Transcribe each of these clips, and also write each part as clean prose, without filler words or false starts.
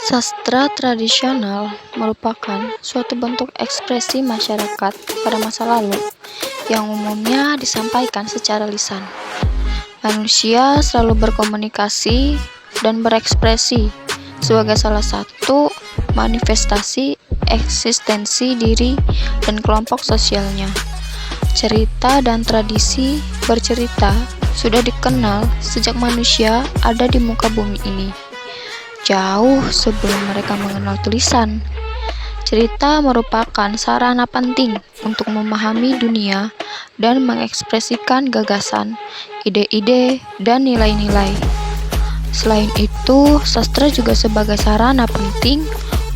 Sastra tradisional merupakan suatu bentuk ekspresi masyarakat pada masa lalu yang umumnya disampaikan secara lisan. Manusia selalu berkomunikasi dan berekspresi sebagai salah satu manifestasi eksistensi diri dan kelompok sosialnya. Cerita dan tradisi bercerita sudah dikenal sejak manusia ada di muka bumi ini. Jauh sebelum mereka mengenal tulisan, cerita merupakan sarana penting untuk memahami dunia dan mengekspresikan gagasan, ide-ide, dan nilai-nilai. Selain itu, sastra juga sebagai sarana penting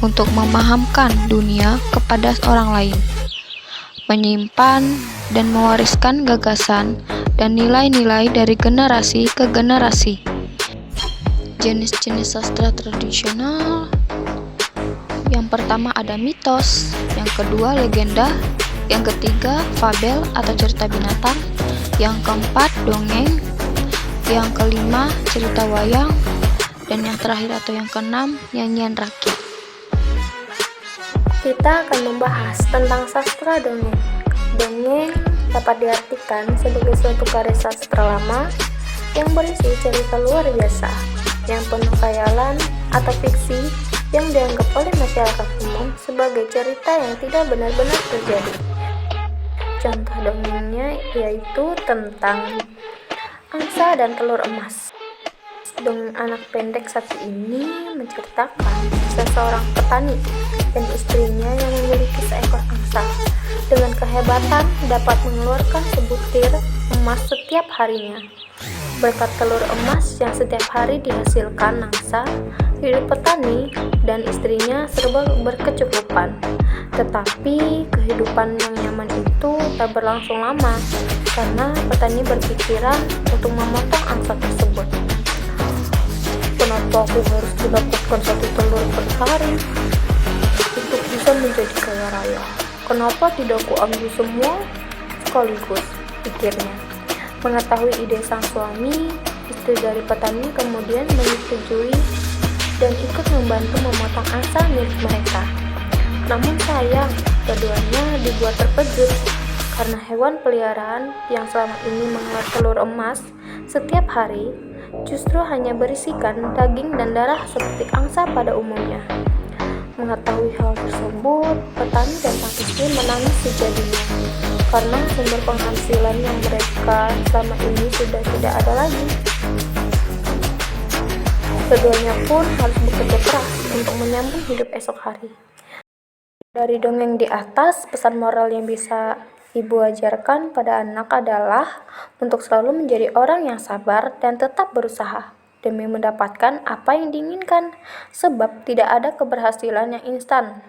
untuk memahamkan dunia kepada orang lain, menyimpan dan mewariskan gagasan dan nilai-nilai dari generasi ke generasi. Jenis-jenis sastra tradisional, yang pertama ada mitos, yang kedua legenda, yang ketiga fabel atau cerita binatang, yang keempat dongeng, yang kelima cerita wayang, dan yang terakhir atau yang keenam nyanyian rakyat. Kita akan membahas tentang sastra dongeng. Dongeng dapat diartikan sebagai suatu karya sastra lama yang berisi cerita luar biasa, yang penuh khayalan atau fiksi yang dianggap oleh masyarakat umum sebagai cerita yang tidak benar-benar terjadi. Contoh dongengnya yaitu tentang angsa dan telur emas. Dongeng anak pendek satu ini menceritakan seseorang petani dan istrinya yang memiliki seekor angsa. Dengan kehebatan dapat mengeluarkan sebutir emas setiap harinya. Berkat telur emas yang setiap hari dihasilkan angsa, hidup petani dan istrinya serba berkecukupan. Tetapi kehidupan yang nyaman itu tak berlangsung lama, karena petani berpikiran untuk memotong angsa tersebut. Kenapa aku harus mendapatkan satu telur per hari untuk bisa menjadi kaya raya? Kenapa tidak aku ambil semua sekaligus, pikirnya. Mengetahui ide sang suami, istri dari petani kemudian menyetujui dan ikut membantu memotong angsa milik mereka. Namun sayang, keduanya dibuat terkejut karena hewan peliharaan yang selama ini mengeluarkan telur emas setiap hari justru hanya berisikan daging dan darah seperti angsa pada umumnya. Mengetahui hal tersebut, petani dan sang istri menangis sejadinya karena sumber penghasilan yang mereka selama ini sudah tidak ada lagi. Keduanya pun harus bekerja keras untuk menyambung hidup esok hari. Dari dongeng di atas, pesan moral yang bisa ibu ajarkan pada anak adalah untuk selalu menjadi orang yang sabar dan tetap berusaha demi mendapatkan apa yang diinginkan, sebab tidak ada keberhasilan yang instan.